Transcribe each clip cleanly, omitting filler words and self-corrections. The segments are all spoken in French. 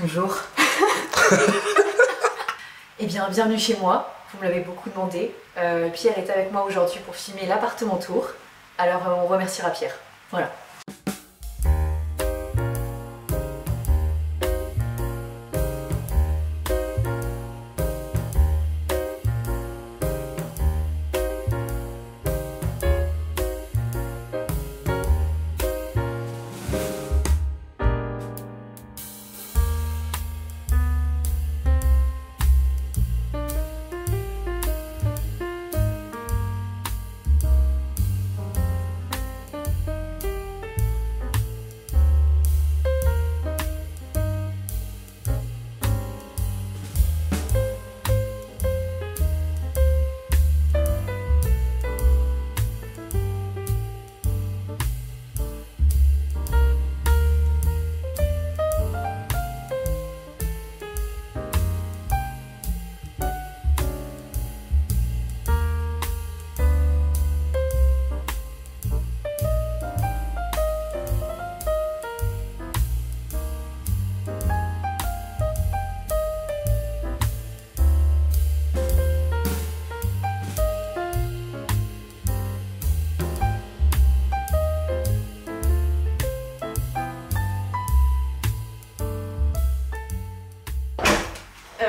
Bonjour. Eh bien, bienvenue chez moi. Vous me l'avez beaucoup demandé. Pierre est avec moi aujourd'hui pour filmer l'appartement tour. Alors, on remerciera Pierre. Voilà.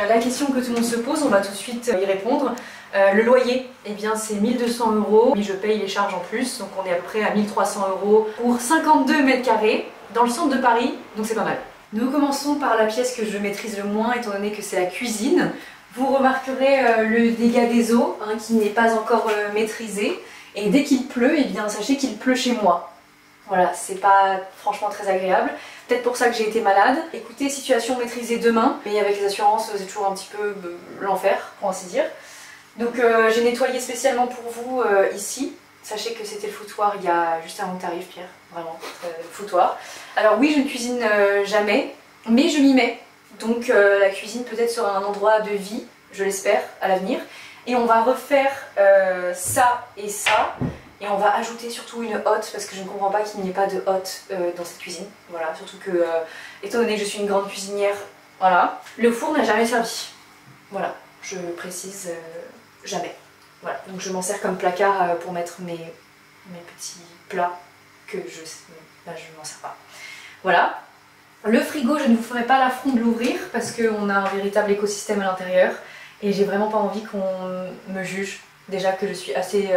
La question que tout le monde se pose, on va tout de suite y répondre. Le loyer, eh bien c'est 1 200 €, mais je paye les charges en plus, donc on est à peu près à 1 300 € pour 52 mètres carrés dans le centre de Paris, donc c'est pas mal. Nous commençons par la pièce que je maîtrise le moins, étant donné que c'est la cuisine. Vous remarquerez le dégât des eaux, qui n'est pas encore maîtrisé, et dès qu'il pleut, eh bien sachez qu'il pleut chez moi. Voilà, c'est pas franchement très agréable. Peut-être pour ça que j'ai été malade. Écoutez, situation maîtrisée demain. Mais avec les assurances, c'est toujours un petit peu l'enfer, pour ainsi dire. Donc j'ai nettoyé spécialement pour vous ici. Sachez que c'était le foutoir il y a juste avant que tu arrives, Pierre. Vraiment, le foutoir. Alors oui, je ne cuisine jamais, mais je m'y mets. Donc la cuisine peut-être sera un endroit de vie, je l'espère, à l'avenir. Et on va refaire ça et ça. Et on va ajouter surtout une hotte, parce que je ne comprends pas qu'il n'y ait pas de hotte dans cette cuisine. Voilà, surtout que, étant donné que je suis une grande cuisinière, voilà. Le four n'a jamais servi. Voilà, je précise, jamais. Voilà, donc je m'en sers comme placard pour mettre mes petits plats que je m'en sers pas. Voilà. Le frigo, je ne vous ferai pas l'affront de l'ouvrir, parce qu'on a un véritable écosystème à l'intérieur. Et j'ai vraiment pas envie qu'on me juge. Déjà que je suis assez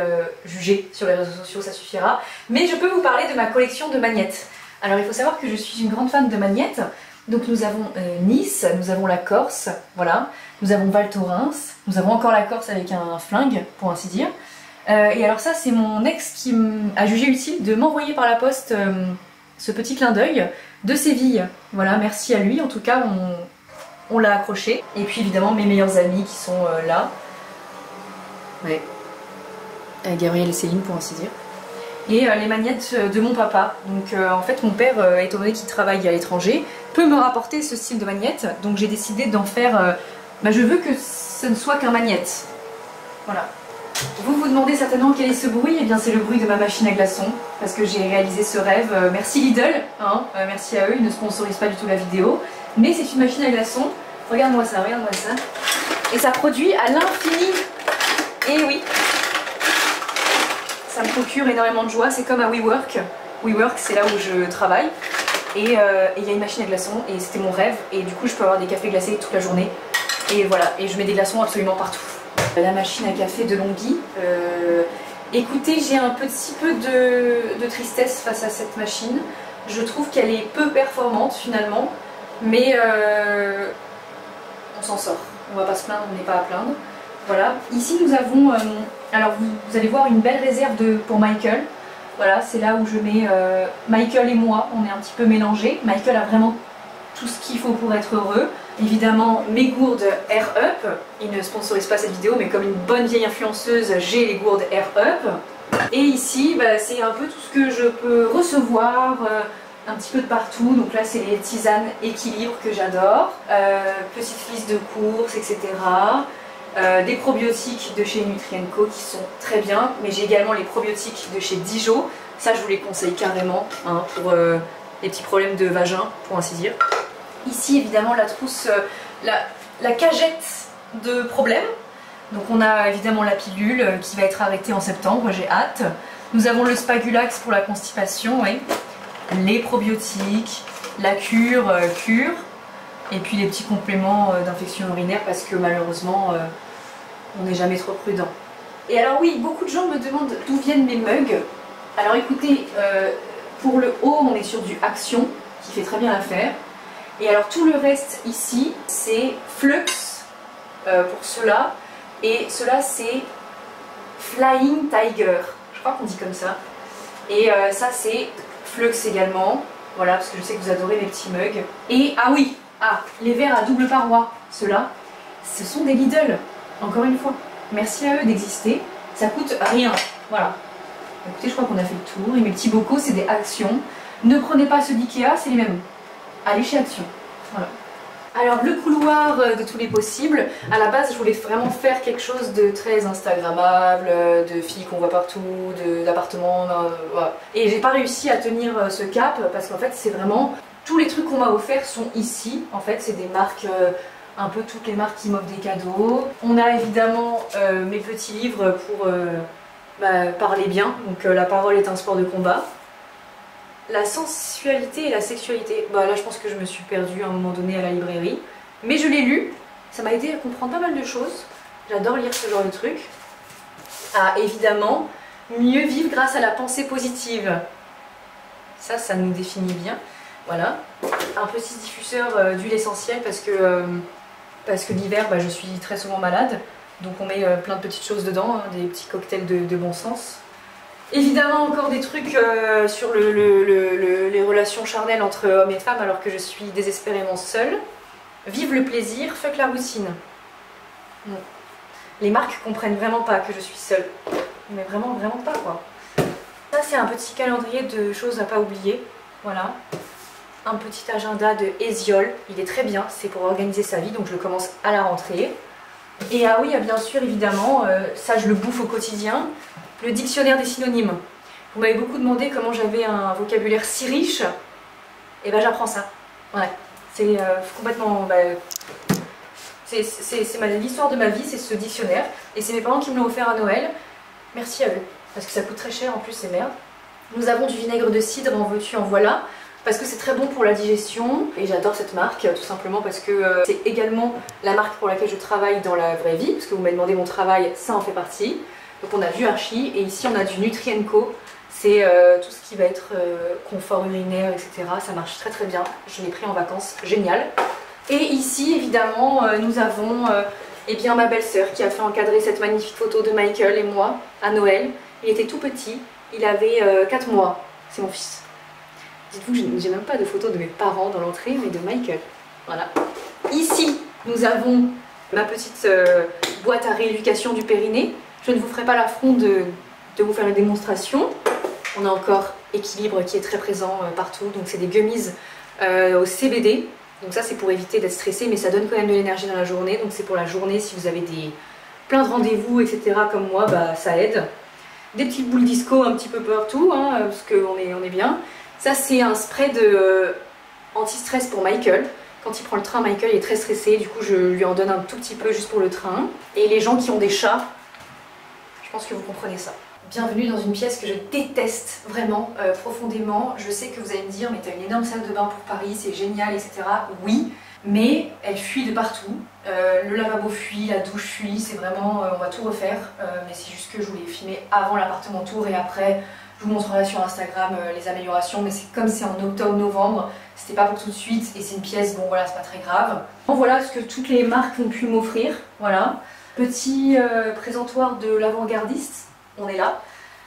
jugée sur les réseaux sociaux, ça suffira. Mais je peux vous parler de ma collection de magnettes. Alors il faut savoir que je suis une grande fan de magnettes. Donc nous avons Nice, nous avons la Corse, voilà. Nous avons Val Thorens, nous avons encore la Corse avec un flingue, pour ainsi dire. Et alors ça, c'est mon ex qui a jugé utile de m'envoyer par la poste ce petit clin d'œil de Séville. Voilà, merci à lui, en tout cas on l'a accroché. Et puis évidemment mes meilleurs amis qui sont là. Ouais. Gabriel et Céline, pour ainsi dire. Et les magnettes de mon papa. Donc en fait mon père, étant donné qu'il travaille à l'étranger, peut me rapporter ce style de magnette. Donc j'ai décidé d'en faire... je veux que ce ne soit qu'un magnette. Voilà. Vous vous demandez certainement quel est ce bruit. Eh bien c'est le bruit de ma machine à glaçons. Parce que j'ai réalisé ce rêve. Merci Lidl, merci à eux, ils ne sponsorisent pas du tout la vidéo. Mais c'est une machine à glaçons. Regarde-moi ça, regarde-moi ça. Et ça produit à l'infini. Et oui, ça me procure énormément de joie, c'est comme à WeWork. WeWork, c'est là où je travaille. Et il y a une machine à glaçons et c'était mon rêve. Et du coup, je peux avoir des cafés glacés toute la journée. Et voilà, et je mets des glaçons absolument partout. La machine à café de Longhi. Écoutez, j'ai un petit peu de tristesse face à cette machine. Je trouve qu'elle est peu performante finalement. Mais on s'en sort. On va pas se plaindre, on n'est pas à plaindre. Voilà, ici nous avons, alors vous allez voir une belle réserve pour Michael. Voilà, c'est là où je mets Michael et moi, on est un petit peu mélangés. Michael a vraiment tout ce qu'il faut pour être heureux. Évidemment, mes gourdes Air Up, il ne sponsorise pas cette vidéo, mais comme une bonne vieille influenceuse, j'ai les gourdes Air Up. Et ici, c'est un peu tout ce que je peux recevoir, un petit peu de partout. Donc là, c'est les tisanes équilibre que j'adore. Petite liste de courses, etc. Des probiotiques de chez Nutrienco qui sont très bien, mais j'ai également les probiotiques de chez Dijon. Ça, je vous les conseille carrément pour les petits problèmes de vagin, pour ainsi dire. Ici évidemment la trousse, la cagette de problèmes. Donc on a évidemment la pilule qui va être arrêtée en septembre, j'ai hâte. Nous avons le Spagulax pour la constipation, oui. Les probiotiques, la cure, et puis les petits compléments d'infection urinaire parce que malheureusement on n'est jamais trop prudent. Et alors oui, beaucoup de gens me demandent d'où viennent mes mugs. Alors écoutez, pour le haut on est sur du Action qui fait très bien l'affaire. Et alors tout le reste ici c'est Flux pour ceux-là. Et ceux-là c'est Flying Tiger, je crois qu'on dit comme ça. Et ça c'est Flux également, voilà, parce que je sais que vous adorez mes petits mugs. Et ah oui, les verres à double paroi, ceux-là, ce sont des Lidl, encore une fois. Merci à eux d'exister, ça coûte rien, voilà. Écoutez, je crois qu'on a fait le tour, et mes petits bocaux c'est des Action. Ne prenez pas ceux d'Ikea, c'est les mêmes. Allez chez Action, voilà. Alors le couloir de tous les possibles, à la base je voulais vraiment faire quelque chose de très instagrammable, de filles qu'on voit partout, d'appartements, voilà. Et j'ai pas réussi à tenir ce cap parce qu'en fait c'est vraiment, tous les trucs qu'on m'a offerts sont ici, en fait c'est des marques, un peu toutes les marques qui m'offrent des cadeaux. On a évidemment mes petits livres pour parler bien, donc la parole est un sport de combat. La sensualité et la sexualité, là je pense que je me suis perdue à un moment donné à la librairie, mais je l'ai lu, ça m'a aidé à comprendre pas mal de choses, j'adore lire ce genre de trucs. Évidemment, mieux vivre grâce à la pensée positive, ça nous définit bien, voilà. Un petit diffuseur d'huile essentielle parce que l'hiver je suis très souvent malade, donc on met plein de petites choses dedans, des petits cocktails de bon sens. Évidemment encore des trucs sur les relations charnelles entre hommes et femmes alors que je suis désespérément seule. Vive le plaisir, fuck la routine. Les marques comprennent vraiment pas que je suis seule. Mais vraiment pas quoi. Ça c'est un petit calendrier de choses à pas oublier. Voilà. Un petit agenda de Hésiole. Il est très bien, c'est pour organiser sa vie donc je le commence à la rentrée. Et oui, bien sûr évidemment, ça je le bouffe au quotidien. Le dictionnaire des synonymes. Vous m'avez beaucoup demandé comment j'avais un vocabulaire si riche. Et j'apprends ça. Ouais. C'est complètement... c'est l'histoire de ma vie, c'est ce dictionnaire. Et c'est mes parents qui me l'ont offert à Noël. Merci à eux. Parce que ça coûte très cher en plus, c'est merde. Nous avons du vinaigre de cidre, en veux-tu, en voilà. Parce que c'est très bon pour la digestion. Et j'adore cette marque, tout simplement parce que c'est également la marque pour laquelle je travaille dans la vraie vie. Parce que vous m'avez demandé mon travail, ça en fait partie. Donc on a du Archie et ici on a du Nutrienco, c'est tout ce qui va être confort urinaire, etc. Ça marche très bien, je l'ai pris en vacances, génial. Et ici évidemment nous avons ma belle-sœur qui a fait encadrer cette magnifique photo de Michael et moi à Noël. Il était tout petit, il avait 4 mois, c'est mon fils. Dites-vous que j'ai même pas de photo de mes parents dans l'entrée, mais de Michael. Voilà. Ici nous avons ma petite boîte à rééducation du périnée. Je ne vous ferai pas l'affront de vous faire une démonstration. On a encore Équilibre qui est très présent partout. Donc c'est des gummies au CBD. Donc ça c'est pour éviter d'être stressé, mais ça donne quand même de l'énergie dans la journée. Donc c'est pour la journée si vous avez plein de rendez-vous, etc. comme moi, ça aide. Des petites boules disco un petit peu partout, parce qu'on est bien. Ça c'est un spray de anti-stress pour Michael. Quand il prend le train, Michael est très stressé. Du coup je lui en donne un tout petit peu juste pour le train. Et les gens qui ont des chats, je pense que vous comprenez ça. Bienvenue dans une pièce que je déteste vraiment profondément. Je sais que vous allez me dire, mais t'as une énorme salle de bain pour Paris, c'est génial, etc. Oui, mais elle fuit de partout. Le lavabo fuit, la douche fuit, c'est vraiment, on va tout refaire. Mais c'est juste que je voulais filmer avant l'appartement tour et après, je vous montrerai sur Instagram les améliorations. Mais c'est comme c'est en octobre-novembre, c'était pas pour tout de suite et c'est une pièce, bon voilà, c'est pas très grave. Bon, voilà ce que toutes les marques ont pu m'offrir, voilà. Petit présentoir de l'avant-gardiste, on est là.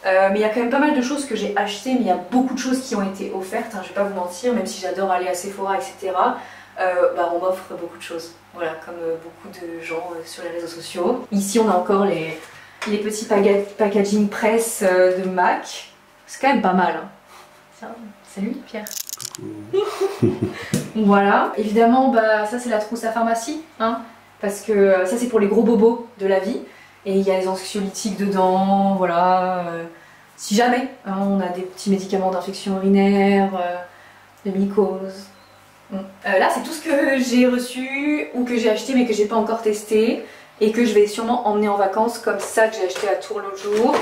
Mais il y a quand même pas mal de choses que j'ai achetées, mais il y a beaucoup de choses qui ont été offertes, je vais pas vous mentir, même si j'adore aller à Sephora, etc. On m'offre beaucoup de choses, voilà, comme beaucoup de gens sur les réseaux sociaux. Ici on a encore les petits packaging presse de MAC, c'est quand même pas mal. Tiens, salut Pierre. Voilà, évidemment ça c'est la trousse à pharmacie, parce que ça c'est pour les gros bobos de la vie. Et il y a les anxiolytiques dedans, voilà. Si jamais on a des petits médicaments d'infection urinaire, de mycose, Là c'est tout ce que j'ai reçu ou que j'ai acheté mais que j'ai pas encore testé et que je vais sûrement emmener en vacances, comme ça que j'ai acheté à Tours l'autre jour.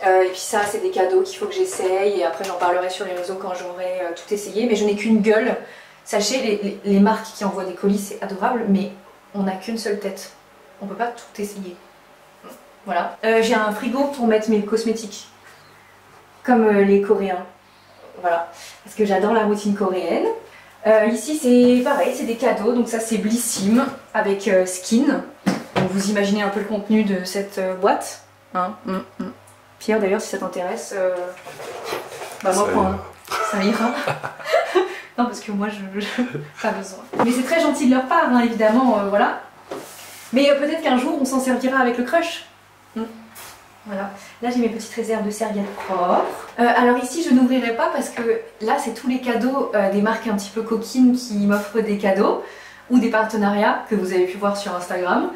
Et puis ça c'est des cadeaux qu'il faut que j'essaye et après j'en parlerai sur les réseaux quand j'aurai tout essayé. Mais je n'ai qu'une gueule. Sachez, les marques qui envoient des colis c'est adorable, mais on n'a qu'une seule tête. On peut pas tout essayer. Voilà. J'ai un frigo pour mettre mes cosmétiques. Comme les Coréens. Voilà. Parce que j'adore la routine coréenne. Ici c'est pareil, c'est des cadeaux. Donc ça c'est Blissim avec Skin. Donc vous imaginez un peu le contenu de cette boîte. Hein, Pierre d'ailleurs si ça t'intéresse, bah moi ça ira. Non parce que moi je pas besoin. Mais c'est très gentil de leur part hein, évidemment, voilà. Mais peut-être qu'un jour on s'en servira avec le crush. Voilà, là j'ai mes petites réserves de serviettes propres. Alors ici je n'ouvrirai pas parce que là c'est tous les cadeaux des marques un petit peu coquines qui m'offrent des cadeaux ou des partenariats que vous avez pu voir sur Instagram.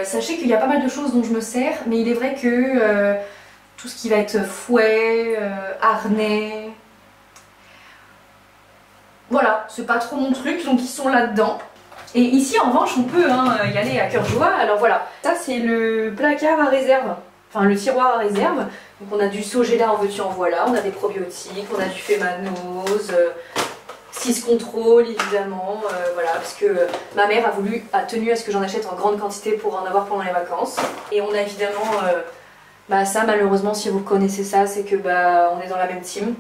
Sachez qu'il y a pas mal de choses dont je me sers, mais il est vrai que tout ce qui va être fouet, harnais, voilà, c'est pas trop mon truc, donc ils sont là-dedans. Et ici en revanche on peut y aller à cœur joie. Alors voilà, ça c'est le placard à réserve. Enfin le tiroir à réserve, donc on a du Sogela en veux-tu en voilà, on a des probiotiques, on a du Fémanose, 6 contrôles évidemment, voilà, parce que ma mère a tenu à ce que j'en achète en grande quantité pour en avoir pendant les vacances. Et on a évidemment, ça malheureusement si vous connaissez ça, c'est que on est dans la même team.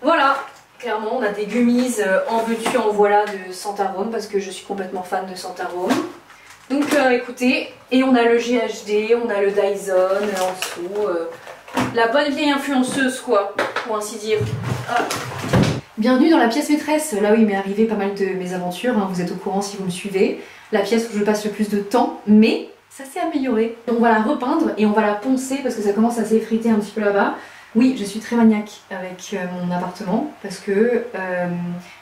Voilà, clairement on a des gummies en veux-tu en voilà de Santarome, parce que je suis complètement fan de Santarome. Donc écoutez, et on a le GHD, on a le Dyson en dessous, la bonne vieille influenceuse quoi, pour ainsi dire. Bienvenue dans la pièce maîtresse, là où il m'est arrivé pas mal de mésaventures, hein, vous êtes au courant si vous me suivez. La pièce où je passe le plus de temps, mais ça s'est amélioré. On va la repeindre et on va la poncer parce que ça commence à s'effriter un petit peu là-bas. Oui, je suis très maniaque avec mon appartement parce que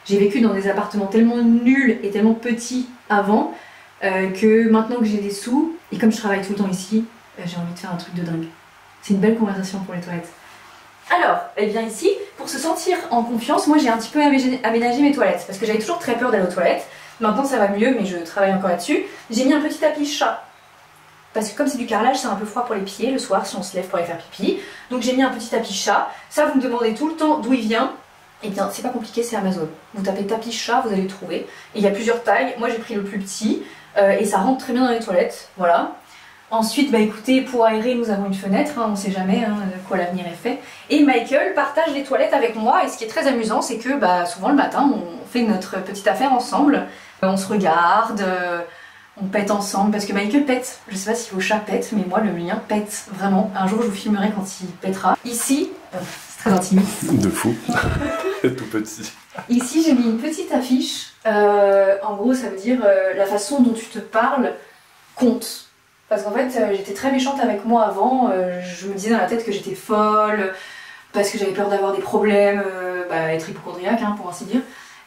j'ai vécu dans des appartements tellement nuls et tellement petits avant que maintenant que j'ai des sous, et comme je travaille tout le temps ici, j'ai envie de faire un truc de dingue. C'est une belle conversation pour les toilettes. Alors, eh bien ici, pour se sentir en confiance, moi j'ai un petit peu aménagé mes toilettes parce que j'avais toujours très peur d'aller aux toilettes. Maintenant ça va mieux, mais je travaille encore là-dessus. J'ai mis un petit tapis chat. Parce que comme c'est du carrelage, c'est un peu froid pour les pieds le soir si on se lève pour aller faire pipi. Donc j'ai mis un petit tapis chat. Ça, vous me demandez tout le temps d'où il vient. Eh bien, c'est pas compliqué, c'est Amazon. Vous tapez tapis chat, vous allez le trouver. Et il y a plusieurs tailles. Moi j'ai pris le plus petit et ça rentre très bien dans les toilettes. Voilà. Ensuite, écoutez, pour aérer, nous avons une fenêtre, hein, on ne sait jamais de quoi l'avenir est fait. Et Michael partage les toilettes avec moi, et ce qui est très amusant, c'est que souvent le matin, on fait notre petite affaire ensemble. On se regarde, on pète ensemble, parce que Michael pète. Je sais pas si vos chats pètent, mais moi, le mien pète, vraiment. Un jour, je vous filmerai quand il pètera. Ici, c'est très intimiste. De fou. Tout petit. Ici, j'ai mis une petite affiche. En gros, ça veut dire la façon dont tu te parles compte. Parce qu'en fait, j'étais très méchante avec moi avant, je me disais dans la tête que j'étais folle, parce que j'avais peur d'avoir des problèmes, être hypochondriaque, hein, pour ainsi dire.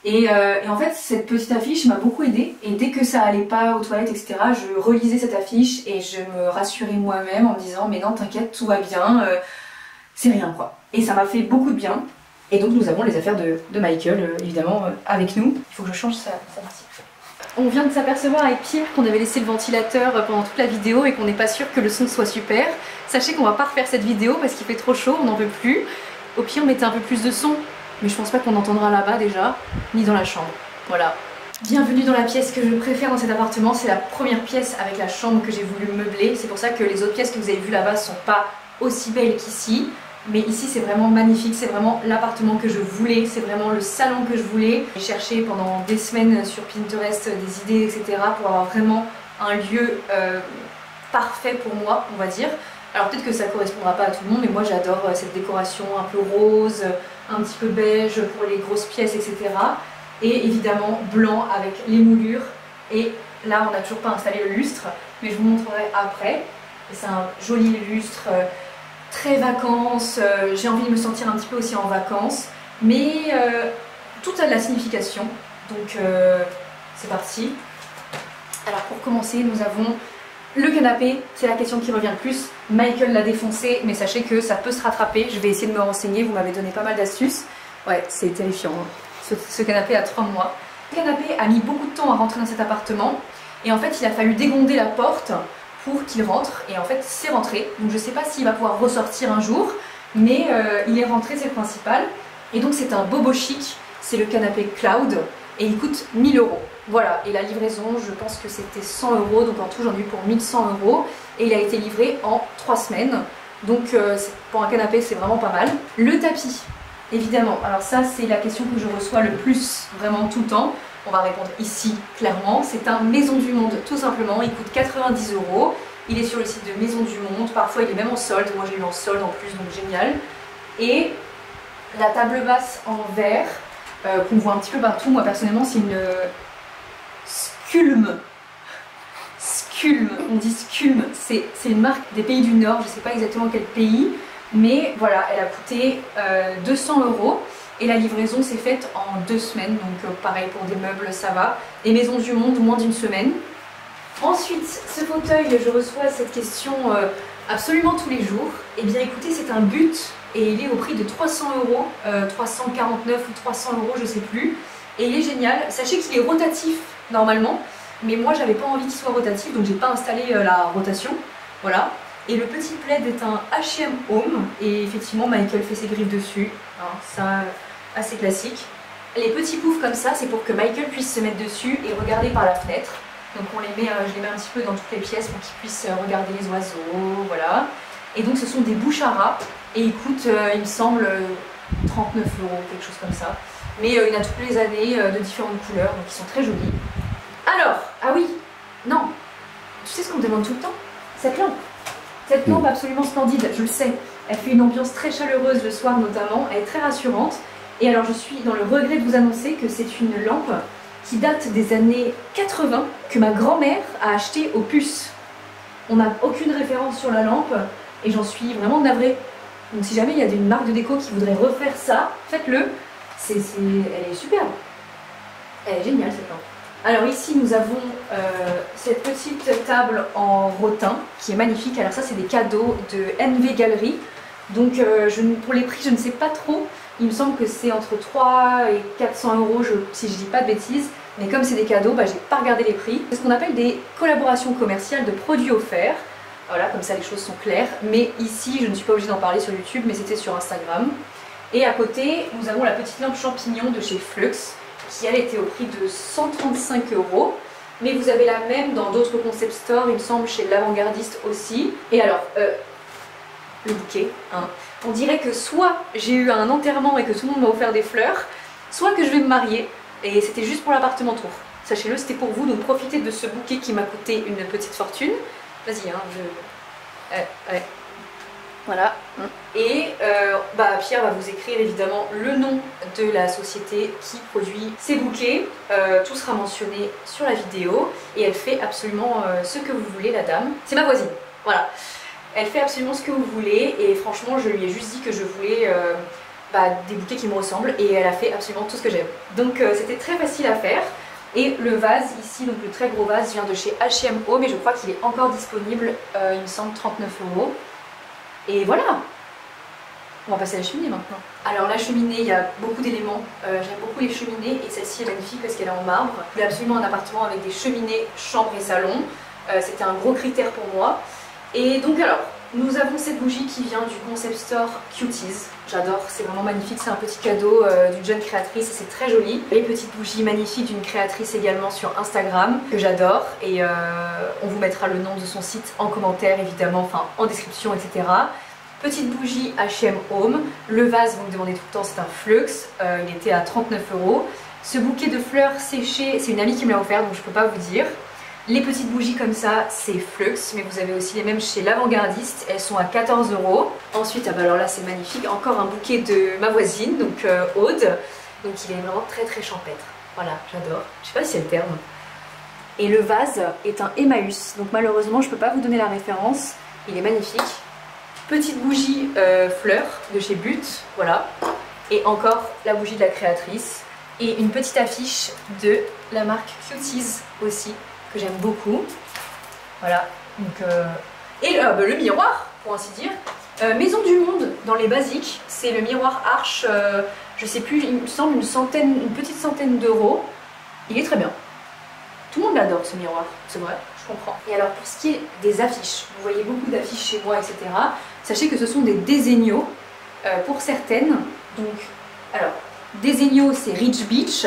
Et en fait, cette petite affiche m'a beaucoup aidée, et dès que ça allait pas aux toilettes, etc., je relisais cette affiche et je me rassurais moi-même en me disant « mais non, t'inquiète, tout va bien, c'est rien quoi ». Et ça m'a fait beaucoup de bien, et donc nous avons les affaires de Michael, évidemment, avec nous. Il faut que je change sa partie. On vient de s'apercevoir avec Pierre qu'on avait laissé le ventilateur pendant toute la vidéo et qu'on n'est pas sûr que le son soit super. Sachez qu'on va pas refaire cette vidéo parce qu'il fait trop chaud, on n'en peut plus. Au pire, on mettait un peu plus de son, mais je pense pas qu'on entendra là-bas déjà, ni dans la chambre. Voilà. Bienvenue dans la pièce que je préfère dans cet appartement, c'est la première pièce avec la chambre que j'ai voulu meubler. C'est pour ça que les autres pièces que vous avez vues là-bas sont pas aussi belles qu'ici. Mais ici c'est vraiment magnifique, c'est vraiment l'appartement que je voulais, c'est vraiment le salon que je voulais. J'ai cherché pendant des semaines sur Pinterest des idées, etc. pour avoir vraiment un lieu parfait pour moi, on va dire. Alors peut-être que ça correspondra pas à tout le monde, mais moi j'adore cette décoration un peu rose, un petit peu beige pour les grosses pièces, etc. Et évidemment blanc avec les moulures. Et là on n'a toujours pas installé le lustre, mais je vous montrerai après. C'est un joli lustre. Très vacances, j'ai envie de me sentir un petit peu aussi en vacances, mais tout a de la signification, donc c'est parti. Alors pour commencer, nous avons le canapé, c'est la question qui revient le plus. Michael l'a défoncé, mais sachez que ça peut se rattraper, je vais essayer de me renseigner, vous m'avez donné pas mal d'astuces. Ouais, c'est terrifiant, hein. Ce canapé a 3 mois. Le canapé a mis beaucoup de temps à rentrer dans cet appartement et en fait il a fallu dégonder la porte pour qu'il rentre et en fait c'est rentré. Donc je sais pas s'il va pouvoir ressortir un jour, mais il est rentré, c'est le principal. Et donc c'est un bobo chic, c'est le canapé Cloud et il coûte 1000 €. Voilà, et la livraison, je pense que c'était 100 €, donc en tout j'en ai eu pour 1100 € et il a été livré en 3 semaines. Donc pour un canapé c'est vraiment pas mal. Le tapis, évidemment, alors ça c'est la question que je reçois le plus vraiment tout le temps. On va répondre ici clairement, c'est un Maison du Monde tout simplement, il coûte 90 €. Il est sur le site de Maison du Monde, parfois il est même en solde, moi j'ai eu en solde en plus donc génial. Et la table basse en verre, qu'on voit un petit peu partout, moi personnellement c'est une Skulm. Skulm, on dit Skulm, c'est une marque des pays du Nord, je sais pas exactement quel pays, mais voilà, elle a coûté 200 € et la livraison s'est faite en 2 semaines, donc pareil pour des meubles ça va. Et Maison du Monde, moins d'1 semaine. Ensuite, ce fauteuil, je reçois cette question absolument tous les jours. Eh bien écoutez, c'est un but et il est au prix de 300 €, 349 ou 300 € je sais plus. Et il est génial, sachez qu'il est rotatif normalement, mais moi j'avais pas envie qu'il soit rotatif donc j'ai pas installé la rotation, voilà. Et le petit plaid est un H&M Home et effectivement Michael fait ses griffes dessus, hein, ça assez classique. Les petits poufs comme ça c'est pour que Michael puisse se mettre dessus et regarder par la fenêtre. Donc on les met, je les mets un petit peu dans toutes les pièces pour qu'il puisse regarder les oiseaux, voilà. Et donc ce sont des bouches à rats et ils coûtent il me semble 39 €, quelque chose comme ça. Mais il y en a toutes les années de différentes couleurs donc ils sont très jolis. Alors, ah oui, non, tu sais ce qu'on me demande tout le temps? Cette lampe. Cette lampe absolument splendide, je le sais, elle fait une ambiance très chaleureuse le soir notamment, elle est très rassurante. Et alors je suis dans le regret de vous annoncer que c'est une lampe qui date des années 80, que ma grand-mère a acheté aux puces. On n'a aucune référence sur la lampe et j'en suis vraiment navrée. Donc si jamais il y a une marque de déco qui voudrait refaire ça, faites-le. Elle est superbe. Elle est géniale cette lampe. Alors ici nous avons cette petite table en rotin qui est magnifique. Alors ça c'est des cadeaux de NV Galerie. Donc pour les prix je ne sais pas trop. Il me semble que c'est entre 3 et 400 € si je dis pas de bêtises. Mais comme c'est des cadeaux, bah, j'ai pas regardé les prix. C'est ce qu'on appelle des collaborations commerciales de produits offerts. Voilà, comme ça les choses sont claires. Mais ici je ne suis pas obligée d'en parler sur YouTube, mais c'était sur Instagram. Et à côté nous avons la petite lampe champignon de chez Flux, qui elle était au prix de 135 €. Mais vous avez la même dans d'autres concept stores, il me semble chez l'Avant-Gardiste aussi. Et alors, le bouquet, hein. On dirait que soit j'ai eu un enterrement et que tout le monde m'a offert des fleurs, soit que je vais me marier et c'était juste pour l'appartement tour. Sachez-le, c'était pour vous, donc profitez de ce bouquet qui m'a coûté une petite fortune. Vas-y, hein, ouais. Voilà. Et Pierre va vous écrire évidemment le nom de la société qui produit ces bouquets. Tout sera mentionné sur la vidéo et elle fait absolument ce que vous voulez, la dame. C'est ma voisine, voilà. Elle fait absolument ce que vous voulez et franchement je lui ai juste dit que je voulais des bouquets qui me ressemblent et elle a fait absolument tout ce que j'aime. Donc c'était très facile à faire. Et le vase ici, donc le très gros vase vient de chez H&M Home et je crois qu'il est encore disponible, il me semble 39 €. Et voilà. On va passer à la cheminée maintenant. Alors la cheminée, il y a beaucoup d'éléments, j'aime beaucoup les cheminées et celle-ci est magnifique parce qu'elle est en marbre. Je voulais absolument un appartement avec des cheminées, chambre et salon, c'était un gros critère pour moi. Et donc alors, nous avons cette bougie qui vient du concept store Cuties. J'adore, c'est vraiment magnifique, c'est un petit cadeau d'une jeune créatrice et c'est très joli. Les petites bougies magnifiques d'une créatrice également sur Instagram que j'adore et on vous mettra le nom de son site en commentaire évidemment, enfin en description, etc. Petite bougie H&M Home. Le vase, vous me demandez tout le temps, c'est un Flux, il était à 39 €. Ce bouquet de fleurs séchées, c'est une amie qui me l'a offert donc je peux pas vous dire. Les petites bougies comme ça, c'est Flux, mais vous avez aussi les mêmes chez l'Avant-Gardiste, elles sont à 14 €. Ensuite, alors là c'est magnifique, encore un bouquet de ma voisine, donc Aude, donc il est vraiment très très champêtre. Voilà, j'adore, je sais pas si c'est le terme. Et le vase est un Emmaüs, donc malheureusement je peux pas vous donner la référence, il est magnifique. Petite bougie fleur de chez But, voilà, et encore la bougie de la créatrice, et une petite affiche de la marque Cuties aussi, que j'aime beaucoup. Voilà, donc et le miroir pour ainsi dire. Maison du Monde dans les basiques, c'est le miroir Arche, je sais plus, il me semble une petite centaine d'euros. Il est très bien. Tout le monde l'adore ce miroir, c'est vrai, je comprends. Et alors pour ce qui est des affiches, vous voyez beaucoup d'affiches chez moi, etc. Sachez que ce sont des Desenio pour certaines. Donc, alors, Desenio c'est Rich Beach,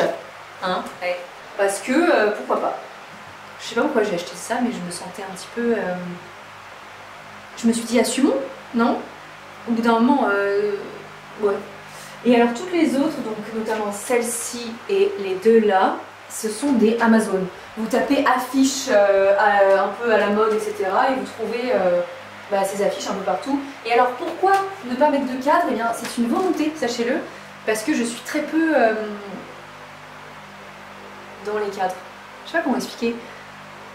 hein, ouais. Parce que, pourquoi pas. Je sais pas pourquoi j'ai acheté ça, mais je me sentais un petit peu... Je me suis dit, assumons, non? Au bout d'un moment, ouais. Et alors toutes les autres, donc notamment celle-ci et les deux là, ce sont des Amazon. Vous tapez affiches un peu à la mode, etc. et vous trouvez ces affiches un peu partout. Et alors pourquoi ne pas mettre de cadre? Eh bien c'est une volonté, sachez-le, parce que je suis très peu dans les cadres. Je sais pas comment expliquer.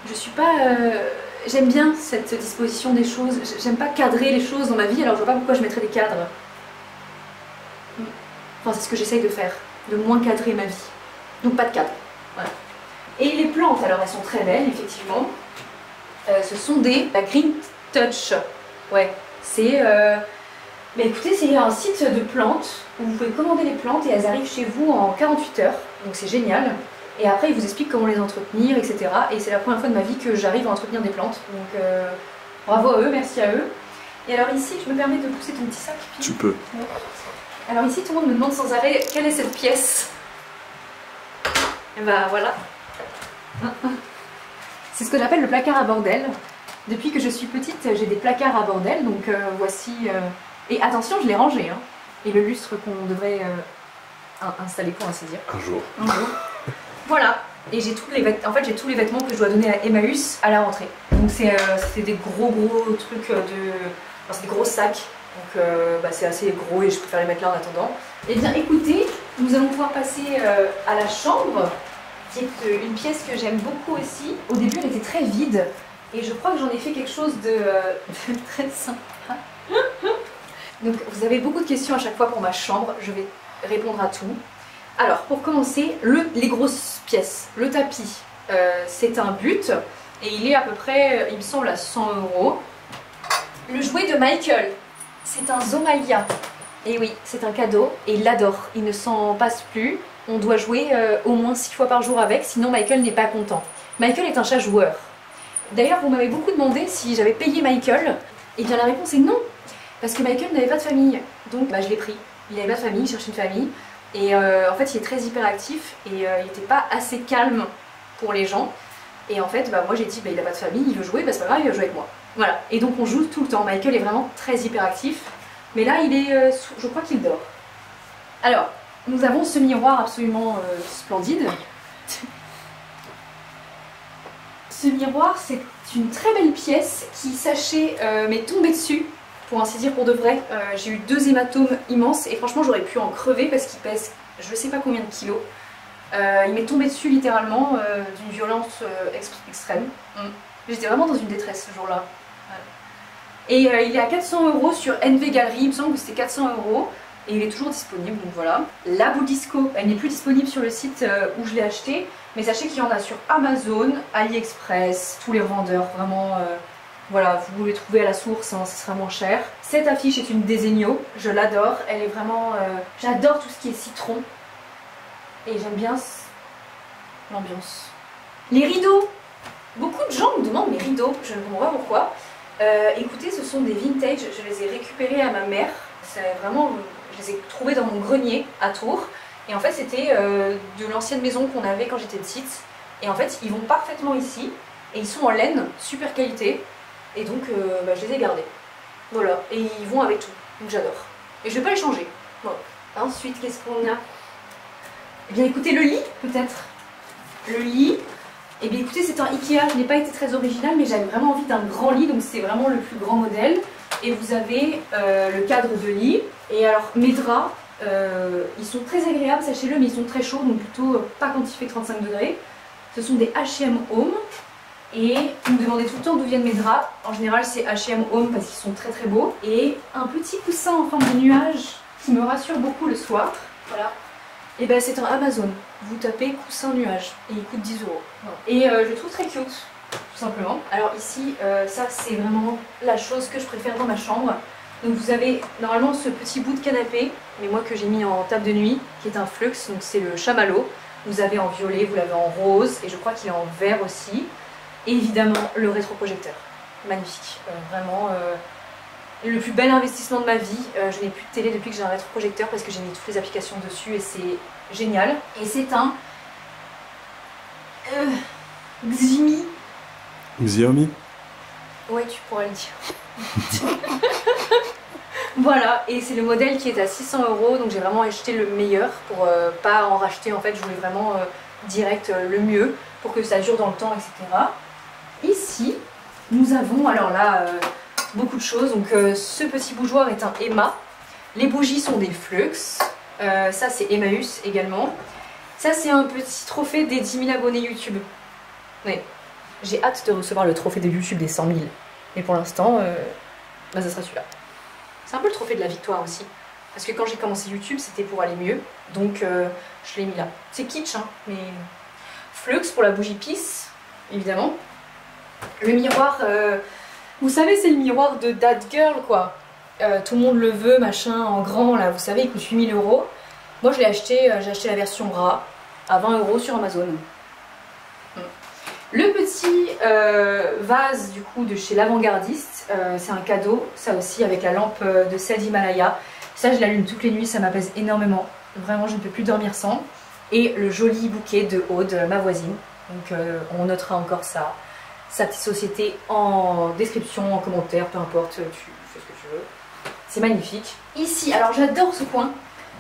Je suis pas... J'aime bien cette disposition des choses. J'aime pas cadrer les choses dans ma vie, alors je vois pas pourquoi je mettrais des cadres. Enfin, c'est ce que j'essaye de faire, de moins cadrer ma vie. Donc pas de cadre. Voilà. Et les plantes, alors elles sont très belles, effectivement. Ce sont des Green Touch. Ouais, c'est... Mais écoutez, c'est un site de plantes où vous pouvez commander les plantes et elles arrivent chez vous en 48 heures. Donc c'est génial. Et après, ils vous expliquent comment les entretenir, etc. Et c'est la première fois de ma vie que j'arrive à entretenir des plantes. Donc bravo à eux, merci à eux. Et alors ici, je me permets de pousser ton petit sac. Tu peux. Ouais. Alors ici, tout le monde me demande sans arrêt quelle est cette pièce. Et bah voilà. C'est ce que j'appelle le placard à bordel. Depuis que je suis petite, j'ai des placards à bordel. Donc voici... Et attention, je l'ai rangé. Hein. Et le lustre qu'on devrait installer pour ainsi dire. Un jour. Un jour. Voilà. Et j'ai tous les vêtements. En fait, j'ai tous les vêtements que je dois donner à Emmaüs à la rentrée. Donc c'est des gros trucs de... Enfin, c'est des gros sacs. Donc c'est assez gros et je préfère les mettre là en attendant. Eh bien écoutez, nous allons pouvoir passer à la chambre, qui est une pièce que j'aime beaucoup aussi. Au début elle était très vide et je crois que j'en ai fait quelque chose de très sympa. Donc vous avez beaucoup de questions à chaque fois pour ma chambre, je vais répondre à tout. Alors pour commencer, les grosses pièces. Le tapis, c'est un but et il est à peu près, il me semble, à 100 €. Le jouet de Michael. C'est un Zomalia. Et oui, c'est un cadeau et il l'adore. Il ne s'en passe plus. On doit jouer au moins 6 fois par jour avec, sinon Michael n'est pas content. Michael est un chat joueur. D'ailleurs, vous m'avez beaucoup demandé si j'avais payé Michael. Et bien la réponse est non. Parce que Michael n'avait pas de famille. Donc je l'ai pris. Il n'avait pas de famille, il cherchait une famille. Et en fait, il est très hyperactif et il n'était pas assez calme pour les gens. Et en fait, moi j'ai dit, il n'a pas de famille, il veut jouer, c'est pas grave, il va jouer avec moi. Voilà, et donc on joue tout le temps. Michael est vraiment très hyperactif, mais là il est, je crois qu'il dort. Alors, nous avons ce miroir absolument splendide. Ce miroir, c'est une très belle pièce qui, sachez, m'est tombée dessus, pour ainsi dire pour de vrai. J'ai eu 2 hématomes immenses et franchement j'aurais pu en crever parce qu'il pèse je sais pas combien de kilos. Il m'est tombé dessus littéralement d'une violence extrême. J'étais vraiment dans une détresse ce jour-là. Et il est à 400 € sur NV Galerie, il me semble que c'était 400 € et il est toujours disponible, donc voilà. La boule disco, elle n'est plus disponible sur le site où je l'ai acheté, mais sachez qu'il y en a sur Amazon, AliExpress, tous les vendeurs, vraiment, voilà, vous les trouvez à la source, hein, ce sera moins cher. Cette affiche est une Desenio, je l'adore, elle est vraiment, j'adore tout ce qui est citron et j'aime bien l'ambiance. Les rideaux, beaucoup de gens me demandent mes rideaux, je ne comprends pas pourquoi. Écoutez, ce sont des vintage, je les ai récupérés à ma mère, vraiment, je les ai trouvés dans mon grenier à Tours, et en fait c'était de l'ancienne maison qu'on avait quand j'étais petite, et en fait ils vont parfaitement ici, et ils sont en laine, super qualité, et donc je les ai gardés, voilà, et ils vont avec tout, donc j'adore, et je vais pas les changer. Voilà. Ensuite, qu'est-ce qu'on a? Eh bien écoutez, le lit peut-être, le lit. Et bien écoutez, c'est un Ikea, je n'ai pas été très original, mais j'avais vraiment envie d'un grand lit, donc c'est vraiment le plus grand modèle. Et vous avez le cadre de lit. Et alors mes draps, ils sont très agréables, sachez-le, mais ils sont très chauds, donc plutôt pas quand il fait 35 degrés. Ce sont des H&M Home. Et vous me demandez tout le temps d'où viennent mes draps. En général c'est H&M Home parce qu'ils sont très très beaux. Et un petit coussin en forme de nuage qui me rassure beaucoup le soir. Voilà. Et ben c'est un Amazon. Vous tapez coussin nuage et il coûte 10 €. Et je le trouve très cute, tout simplement. Alors ici, ça c'est vraiment la chose que je préfère dans ma chambre. Donc vous avez normalement ce petit bout de canapé, mais moi que j'ai mis en table de nuit, qui est un flux, donc c'est le chamallow. Vous avez en violet, vous l'avez en rose et je crois qu'il est en vert aussi. Et évidemment le rétroprojecteur, magnifique, vraiment le plus bel investissement de ma vie. Je n'ai plus de télé depuis que j'ai un rétroprojecteur parce que j'ai mis toutes les applications dessus et c'est génial. Et c'est un Xiaomi. Xiaomi. Ouais, tu pourrais le dire. Voilà, et c'est le modèle qui est à 600 €, donc j'ai vraiment acheté le meilleur pour pas en racheter. En fait, je voulais vraiment direct le mieux pour que ça dure dans le temps, etc. Ici, nous avons, alors là, beaucoup de choses. Donc ce petit bougeoir est un Emma. Les bougies sont des Flux. Ça, c'est Emmaüs également. Ça, c'est un petit trophée des 10 000 abonnés YouTube. Ouais. J'ai hâte de recevoir le trophée de YouTube des 100 000. Mais pour l'instant, bah, ça sera celui-là. C'est un peu le trophée de la victoire aussi. Parce que quand j'ai commencé YouTube, c'était pour aller mieux. Donc je l'ai mis là. C'est kitsch, hein, mais... Flux pour la bougie Peace, évidemment. Le miroir, vous savez, c'est le miroir de That Girl, quoi. Tout le monde le veut, machin, en grand, là, vous savez, il coûte 8 000 €. Moi, je l'ai acheté, j'ai acheté la version rat à 20 € sur Amazon. Le petit vase, du coup, de chez l'Avant-Gardiste, c'est un cadeau, ça aussi, avec la lampe de sel d'Himalaya. Ça, je l'allume toutes les nuits, ça m'apaise énormément. Vraiment, je ne peux plus dormir sans. Et le joli bouquet de Aude, ma voisine. Donc, on notera encore sa petite société en description, en commentaire, peu importe, tu fais ce que tu veux. C'est magnifique. Ici, alors j'adore ce coin.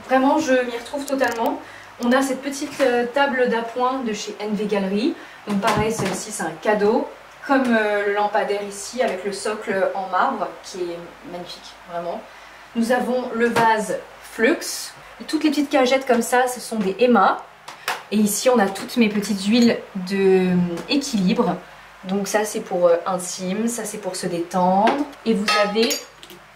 Vraiment, je m'y retrouve totalement. On a cette petite table d'appoint de chez NV Gallery. Donc pareil, celle-ci c'est un cadeau. Comme le lampadaire ici avec le socle en marbre qui est magnifique, vraiment. Nous avons le vase Flux. Et toutes les petites cagettes comme ça, ce sont des Emma. Et ici, on a toutes mes petites huiles de équilibre. Donc ça, c'est pour intime, ça c'est pour se détendre. Et vous avez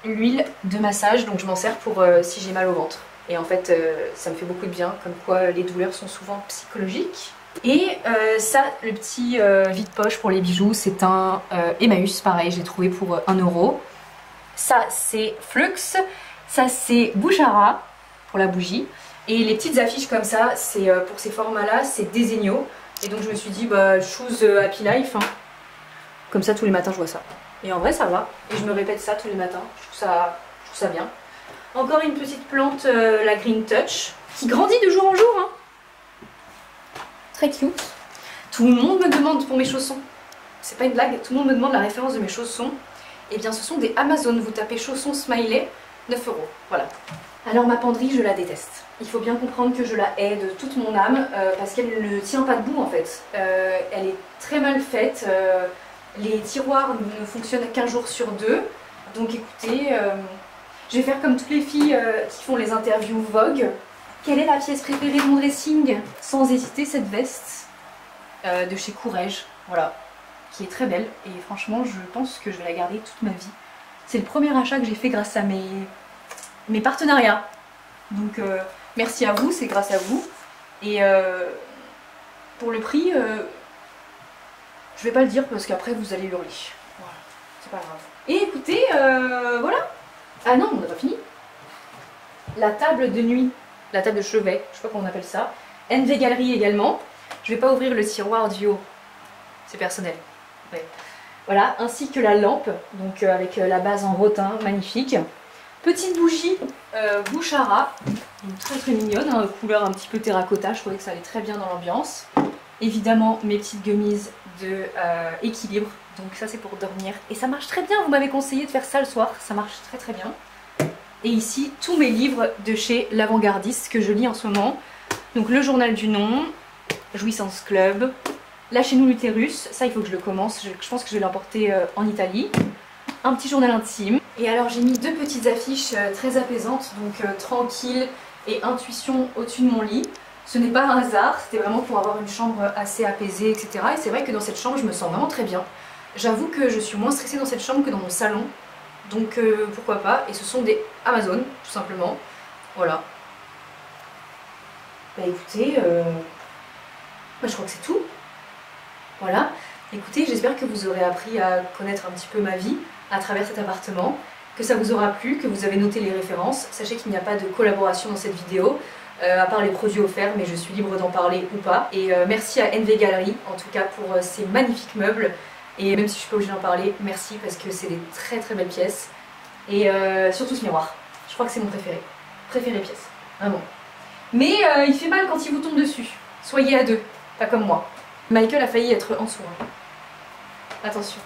l'huile de massage, donc je m'en sers pour si j'ai mal au ventre. Et en fait, ça me fait beaucoup de bien, comme quoi les douleurs sont souvent psychologiques. Et ça, le petit vide-poche pour les bijoux, c'est un Emmaüs, pareil, j'ai trouvé pour 1 €. Ça, c'est Flux. Ça, c'est Bouchara pour la bougie. Et les petites affiches comme ça, c'est pour ces formats-là, c'est Desenio. Et donc je me suis dit, bah, choose Happy Life. Hein. Comme ça, tous les matins, je vois ça. Et en vrai, ça va. Et je me répète ça tous les matins. Je trouve ça bien. Encore une petite plante, la Green Touch, qui grandit de jour en jour. Hein. Très cute. Tout le monde me demande pour mes chaussons. C'est pas une blague, tout le monde me demande la référence de mes chaussons. Et bien, ce sont des Amazon. Vous tapez chaussons smiley, 9 €. Voilà. Alors ma penderie, je la déteste. Il faut bien comprendre que je la hais de toute mon âme parce qu'elle ne tient pas debout en fait. Elle est très mal faite. Les tiroirs ne fonctionnent qu'un jour sur 2. Donc écoutez, je vais faire comme toutes les filles qui font les interviews Vogue. Quelle est la pièce préférée de mon dressing? Sans hésiter, cette veste de chez Courrèges. Voilà. Qui est très belle. Et franchement, je pense que je vais la garder toute ma vie. C'est le premier achat que j'ai fait grâce à mes partenariats. Donc merci à vous, c'est grâce à vous. Et pour le prix, je vais pas le dire parce qu'après vous allez hurler. Voilà, c'est pas grave. Et écoutez, voilà. Ah non, on n'a pas fini. La table de nuit, la table de chevet, je sais pas comment on appelle ça. NV Gallery également. Je vais pas ouvrir le tiroir du haut, c'est personnel. Ouais. Voilà, ainsi que la lampe, donc avec la base en rotin, magnifique. Petite bougie Bouchara, très très mignonne, hein, couleur un petit peu terracotta, je trouvais que ça allait très bien dans l'ambiance. Évidemment mes petites gummies de équilibre, donc ça c'est pour dormir. Et ça marche très bien, vous m'avez conseillé de faire ça le soir, ça marche très très bien. Et ici tous mes livres de chez l'Avant-Gardiste que je lis en ce moment. Donc le journal du nom, Jouissance Club, Lâchez-nous l'utérus, ça il faut que je le commence, je pense que je vais l'emporter en Italie. Un petit journal intime. Et alors j'ai mis 2 petites affiches très apaisantes, donc tranquille et intuition au-dessus de mon lit. Ce n'est pas un hasard, c'était vraiment pour avoir une chambre assez apaisée, etc. Et c'est vrai que dans cette chambre je me sens vraiment très bien. J'avoue que je suis moins stressée dans cette chambre que dans mon salon, donc pourquoi pas. Et ce sont des Amazon, tout simplement. Voilà. Bah écoutez, je crois que c'est tout. Voilà. Écoutez, j'espère que vous aurez appris à connaître un petit peu ma vie à travers cet appartement, que ça vous aura plu, que vous avez noté les références. Sachez qu'il n'y a pas de collaboration dans cette vidéo. à part les produits offerts, mais je suis libre d'en parler ou pas. Et merci à NV Gallery, en tout cas pour ces magnifiques meubles. Et même si je suis pas obligée d'en parler, merci parce que c'est des très très belles pièces. Et surtout ce miroir, je crois que c'est mon préféré. Préféré pièce, vraiment. Mais il fait mal quand il vous tombe dessus. Soyez à deux, pas comme moi. Michael a failli être en dessous. Hein. Attention.